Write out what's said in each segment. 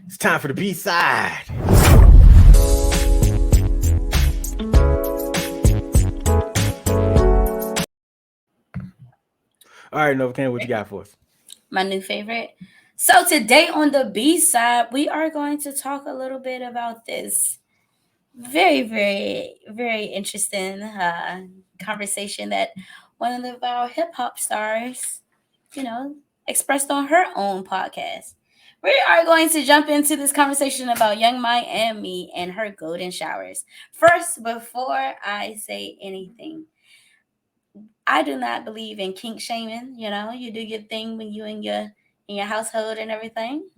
It's time for the B side. All right, Novacaine, what you got for us? My new favorite. So today on the B side, we are going to talk a little bit about this very interesting conversation that one of our hip hop stars, you know, expressed on her own podcast. We are going to jump into this conversation about Young Miami and her golden showers. First, before I say anything, I do not believe in kink shaming. You do your thing when you in your household and everything.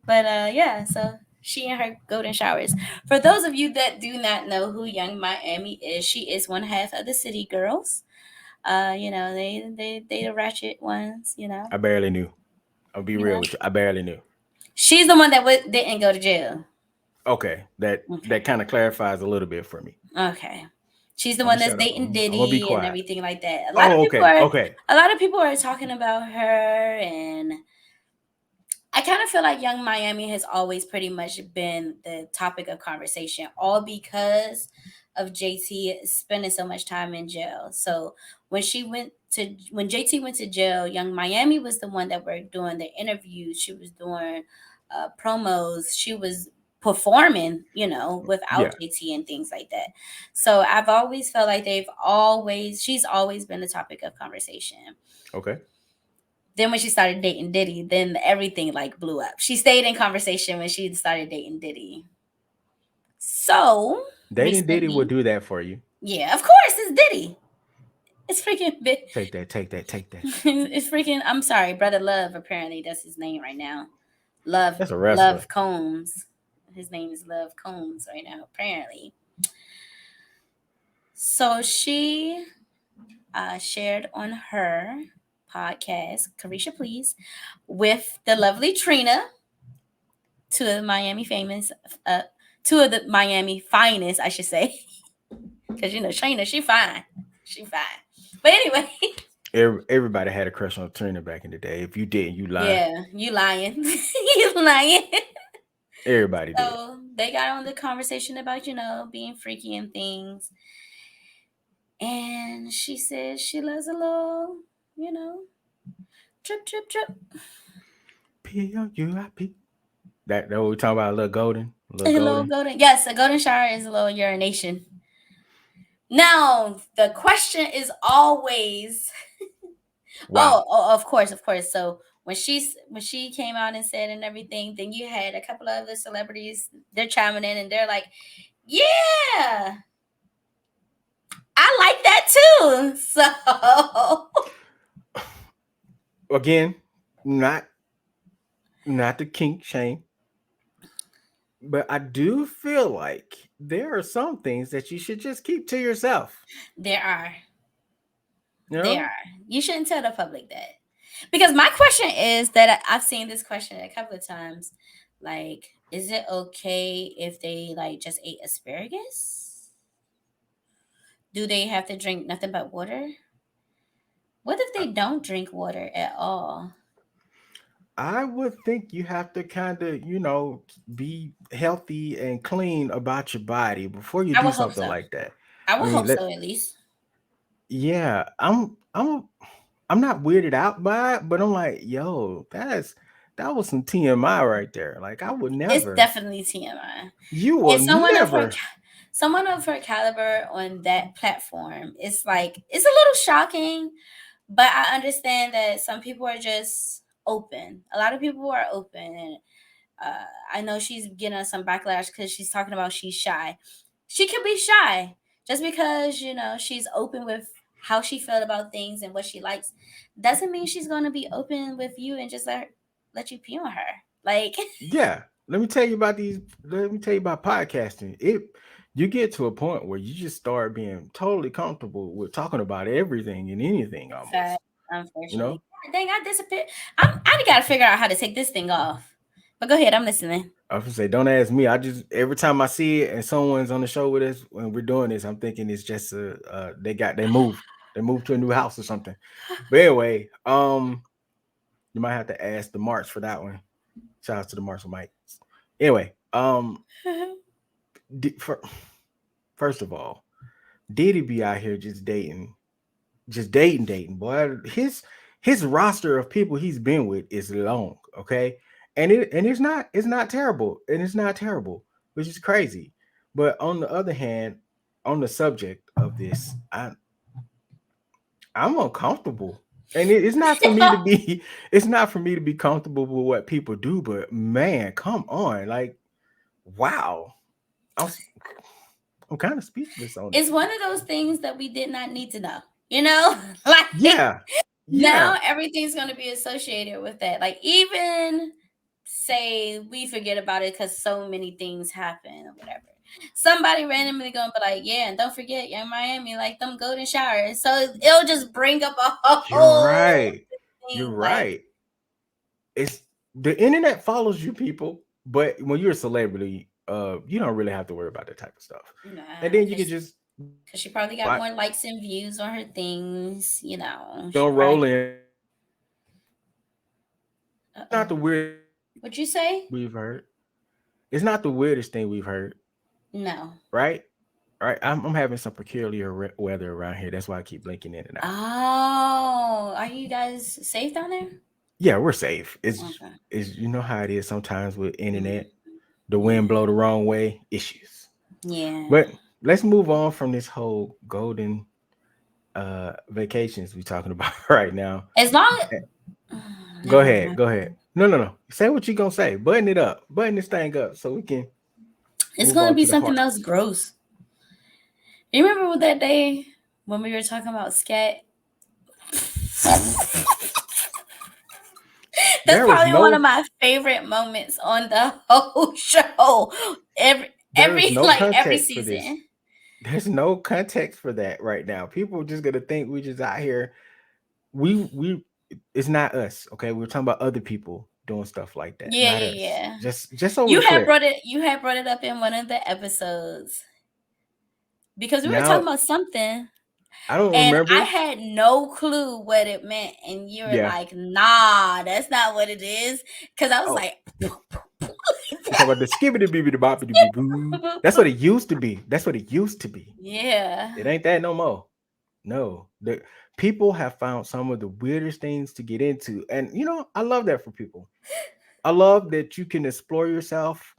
But yeah, so she and her golden showers. For those of you that do not know who Young Miami is, she is one half of the City Girls. They the ratchet ones. I barely knew. I'll be You real know. with you. I barely knew. She's the one that didn't go to jail. Okay, that Okay. kind of clarifies a little bit for me. Okay. She's the I'm gonna one that's shut up. dating I'm gonna be Diddy and quiet. everything like that. Oh, okay, okay. A lot of people are talking about her, and I kind of feel like Young Miami has always pretty much been the topic of conversation, all because of JT spending so much time in jail. So when JT went to jail, Young Miami was the one that were doing the interviews. She was doing promos. She was performing, without Yeah. JT and things like that. So I've always felt like she's always been the topic of conversation. Okay. Then when she started dating Diddy, then everything like blew up. She stayed in conversation when she started dating Diddy. So Dating Diddy will recently, do that for you. yeah, of course, it's Diddy. It's freaking big. Take that. Take that. Take that. It's freaking. I'm sorry, brother Love. Apparently, that's his name right now. Love, That's a wrestler. Love Combs. His name is Love Combs right now. Apparently, so she shared on her podcast, Carisha Please, with the lovely Trina, two of the Miami famous, uh, two of the Miami finest, I should say, because Trina, she fine. But anyway, Everybody had a crush on Trina back in the day. If you didn't, you lying. yeah, you lying, you lying. Everybody did. So they got on the conversation about being freaky and things, and she said she loves a little, you know, trip. P-O-U-I-P. That what we talking about? A little golden. A little A little golden. golden. Yes, a golden shower is a little urination. Now the question is always Wow. of course. So when she came out and said and everything, then you had a couple of other celebrities. They're chiming in and they're like, "Yeah, I like that too." So Again, not the kink shame, but I do feel like there are some things that you should just keep to yourself. there are, You there know? are. You shouldn't tell the public that, because my question is that I've seen this question a couple of times. Like, is it okay if they like just ate asparagus? Do they have to drink nothing but water? What if I they don't drink water at all? I would think you have to kind of, be healthy and clean about your body before you I do would hope something so. like that. I I would mean, hope so at least. yeah, I'm not weirded out by it, but I'm like, yo, that was some TMI right there. Like I would It's never, definitely TMI. you will And never. someone of her caliber on that platform, it's a little shocking, but I understand that some people are just open. A lot of people are open, and I know she's getting some backlash because she's talking about she's shy. She could be shy just because she's open with how she felt about things and what she likes. Doesn't mean she's gonna be open with you and just let you pee on her. Like, Yeah, let me tell you about these. Let me tell you about podcasting. You get to a point where you just start being totally comfortable with talking about everything and anything almost. fact, You unfortunately. know, God dang, I disappeared. I gotta figure out how to take this thing off. But go ahead, I'm listening. I was gonna say, don't ask me. I just every time I see it and someone's on the show with us when we're doing this, I'm thinking it's just they moved to a new house or something. But anyway, you might have to ask the March for that one. Shout out to the Marshall Mikes. Anyway, di- for, first of all, Diddy be out here just dating. Boy, his roster of people he's been with is long, okay, and it's not terrible, which is crazy. But on the other hand, on the subject of this, I'm uncomfortable. And it's not for me to be it's not for me to be comfortable with what people do, but man, come on. Like, wow. I'm I'm kind of speechless on it. It's one of those things that we did not need to know. You know, like Yeah. now Yeah. everything's going to be associated with that. Like even say we forget about it because so many things happen or whatever. Somebody randomly gonna be like, yeah, and don't forget, Young Miami, like them golden showers. So it'll just bring up a You're whole right. You're thing. Like, right. It's the internet follows you people, but when you're a celebrity, you don't really have to worry about that type of stuff. And nah, then you can just cause she probably got watch more likes and views on her things. You know, she don't probably. roll in. Uh Not oh. the weirdest What'd you say? we've heard. It's not the weirdest thing we've heard, No. right? Right. I'm having some peculiar weather around here. That's why I keep blinking in and out. Oh, are you guys safe down there? Yeah, we're safe. Okay. It's you know how it is sometimes with Mm, internet. The wind yeah. blow the wrong way, issues. Yeah. But let's move on from this whole golden vacations we're talking about right now. As long Eh, Go never ahead. mind. Go ahead. No. Say what you gonna say. Button it up. Button this thing up so we can It's move gonna on be to the something heart. else gross. You remember that day when we were talking about scat? That's There was probably one of no my favorite moments on the whole show. Every there is no every context for this. season. There's no context for that right now. People are just gonna think we just out here. We it's not us, okay? We're talking about other people doing stuff like that, Yeah, not yeah, us. yeah. Just so we're clear. You had brought it up in one of the episodes because we were talking Now about something I don't and I remember. had no clue what it meant and you were Yeah. like, "Nah, that's not what it is." Cuz I was Oh, like, you talking about the skibbity bibbity boppity boo boo. That's what it used to be. That's what it used to be. yeah. It ain't that no more. No. The people have found some of the weirdest things to get into. And I love that for people. I love that you can explore yourself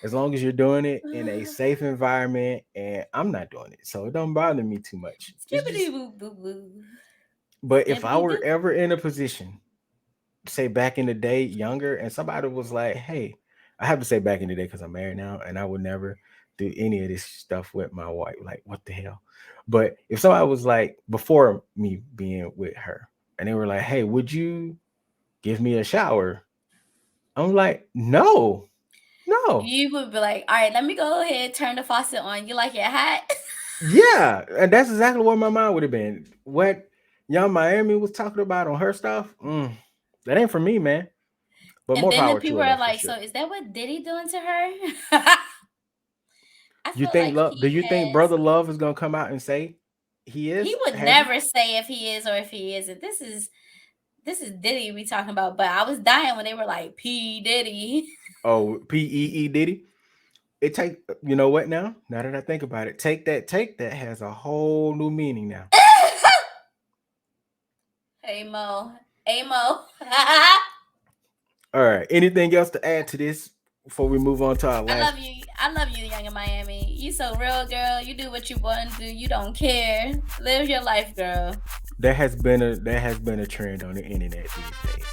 as long as you're doing it in a safe environment. And I'm not doing it. So it don't bother me too much. It's Skibbity just boo boo boo. but if I Skibbity were doo. ever in a position, say back in the day, younger, and somebody was like, "Hey," I have to say back in the day because I'm married now, and I would never do any of this stuff with my wife. Like, what the hell? But if somebody was like before me being with her, and they were like, "Hey, would you give me a shower?" I'm like, "No, no, You would be like, "All right, let me go ahead turn the faucet on. You like it hot?" yeah," and that's exactly what my mind would have been. What Young Miami was talking about on her stuff, that ain't for me, man. But And more then the power to people her though, are for like, "So sure. is that what Diddy doing to her?" I You feel think like love? Do he you think has. Brother Love is gonna come out and say he He is? would Has he? never say if he is or if he isn't. This is Diddy we talking about. But I was dying when they were like P Diddy. Oh, P Diddy. It take you know what now? Now that I think about it, take that has a whole new meaning now. Hey Mo, hey Mo. All right. Anything else to add to this before we move on to our I last? love you. I love you, Young in Miami. You so real, girl. You do what you want to do. You don't care. Live your life, girl. There has been a trend on the internet these days.